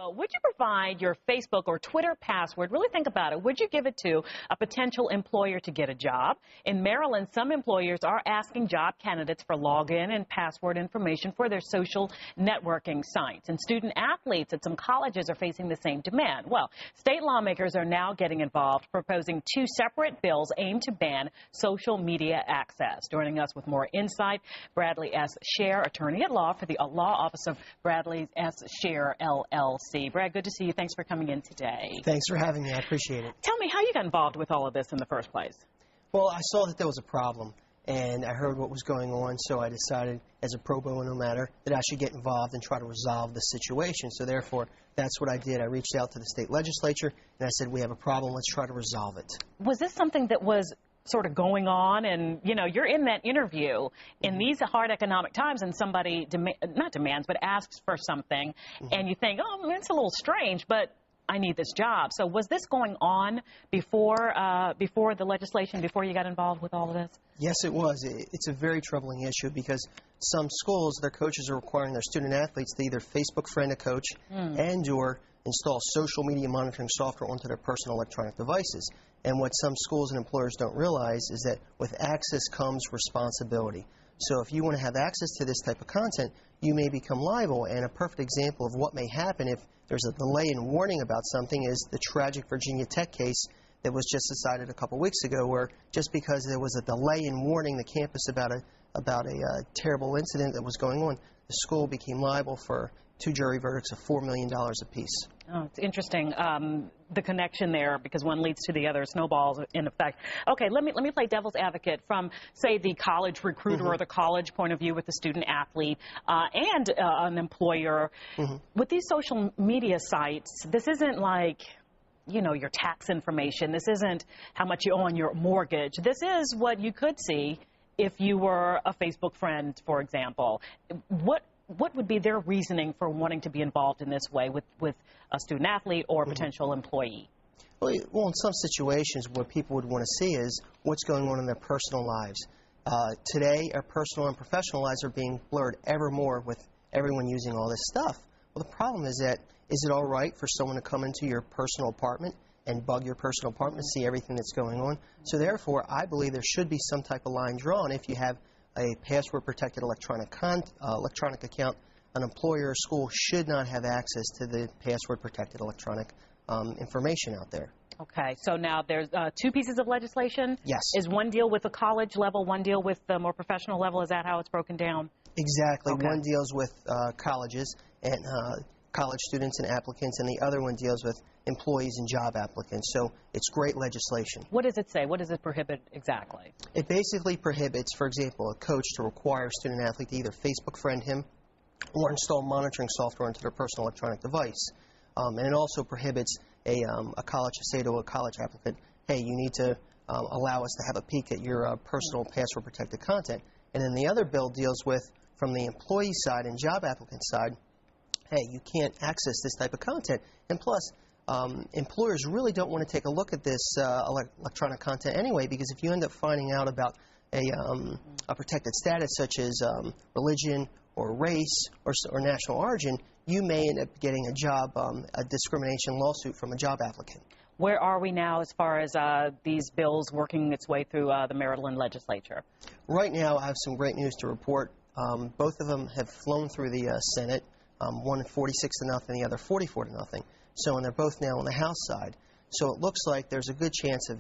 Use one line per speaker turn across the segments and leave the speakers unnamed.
Well, would you provide your Facebook or Twitter password? Really think about it. Would you give it to a potential employer to get a job? In Maryland, some employers are asking job candidates for login and password information for their social networking sites. And student athletes at some colleges are facing the same demand. Well, state lawmakers are now getting involved, proposing two separate bills aimed to ban social media access. Joining us with more insight, Bradley S. Scher, attorney at law for the Law Office of Bradley S. Scher, LLC. Brad, good to see you. Thanks for coming in today.
Thanks for having me. I appreciate it.
Tell me how you got involved with all of this in the first place.
Well, I saw that there was a problem, and I heard what was going on, so I decided, as a pro bono matter, that I should get involved and try to resolve the situation. So therefore, that's what I did. I reached out to the state legislature, and I said, we have a problem. Let's try to resolve it.
Was this something that was sort of going on, and you know, you're in that interview in these hard economic times, and somebody not demands but asks for something, and you think, oh, it's a little strange, but I need this job. So was this going on before the legislation, before you got involved with all of this?
Yes, it was. It's a very troubling issue because some schools, their coaches are requiring their student athletes to either Facebook friend a coach and or install social media monitoring software onto their personal electronic devices. And what some schools and employers don't realize is that with access comes responsibility. So if you want to have access to this type of content, you may become liable. And a perfect example of what may happen if there's a delay in warning about something is the tragic Virginia Tech case that was just decided a couple weeks ago, where just because there was a delay in warning the campus about a terrible incident that was going on, the school became liable for 2 jury verdicts of $4 million apiece.
Oh, it's interesting, the connection there, because one leads to the other, snowballs in effect. Okay, let me play devil's advocate from, say, the college recruiter or the college point of view with the student athlete and an employer. With these social media sites, this isn't like, you know, your tax information. This isn't how much you owe on your mortgage. This is what you could see if you were a Facebook friend, for example. What would be their reasoning for wanting to be involved in this way with a student athlete or a potential employee?
Well, in some situations, what people would want to see is what's going on in their personal lives. Today, our personal and professional lives are being blurred ever more with everyone using all this stuff. Well, the problem is that, is it all right for someone to come into your personal apartment and bug your personal apartment to see everything that's going on? So therefore, I believe there should be some type of line drawn. If you have a password-protected electronic account, an employer or school should not have access to the password-protected electronic information out there.
Okay, so now there's two pieces of legislation?
Yes. Is
one deal with the college level, one deal with the more professional level? Is that how it's broken down?
Exactly.
Okay.
One deals with colleges and college students and applicants, and the other one deals with employees and job applicants. So it's great legislation.
What does it say? What does it prohibit exactly?
It basically prohibits, for example, a coach to require a student athlete to either Facebook friend him or install monitoring software into their personal electronic device. And it also prohibits a college to say to a college applicant, hey, you need to allow us to have a peek at your personal password-protected content. And then the other bill deals with, from the employee side and job applicant side, hey, you can't access this type of content. And plus, employers really don't want to take a look at this electronic content anyway, because if you end up finding out about a protected status such as religion or race or national origin, you may end up getting a discrimination lawsuit from a job applicant.
Where are we now as far as these bills working its way through the Maryland legislature?
Right now, I have some great news to report. Both of them have flown through the Senate, one 46-0, the other 44-0. So, and they're both now on the House side. So it looks like there's a good chance of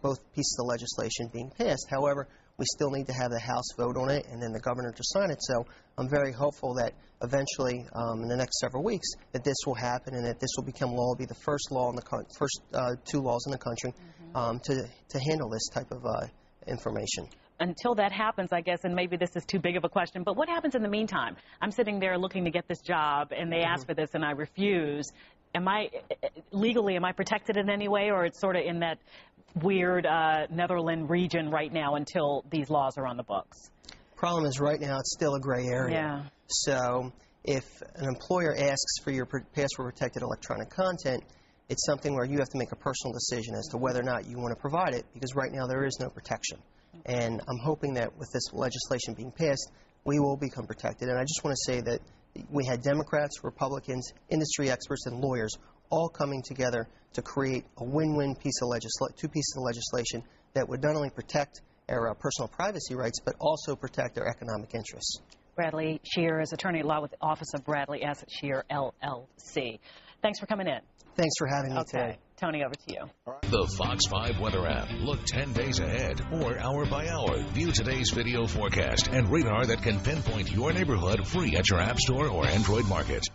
both pieces of legislation being passed. However, we still need to have the House vote on it and then the governor to sign it. So I'm very hopeful that eventually, in the next several weeks, that this will happen and that this will become law, be the first law in the first two laws in the country to handle this type of information.
Until that happens, I guess, and maybe this is too big of a question, but what happens in the meantime? I'm sitting there looking to get this job, and they ask for this, and I refuse. Am I protected in any way, or it's sort of in that weird Netherlands region right now until these laws are on the books?
Problem is, right now, it's still a gray area.
Yeah.
So if an employer asks for your password-protected electronic content, it's something where you have to make a personal decision as to whether or not you want to provide it, because right now there is no protection. And I'm hoping that with this legislation being passed, we will become protected. And I just want to say that We had Democrats, Republicans, industry experts, and lawyers all coming together to create a win-win piece of two pieces of legislation that would not only protect our personal privacy rights, but also protect our economic interests.
Bradley Shear is attorney at law with the Office of Bradley Asset Shear, LLC. Thanks for coming in.
Thanks for having me today.
Tony, over to you.
The Fox 5 Weather app. Look 10 days ahead or hour by hour. View today's video forecast and radar that can pinpoint your neighborhood free at your App Store or Android Market.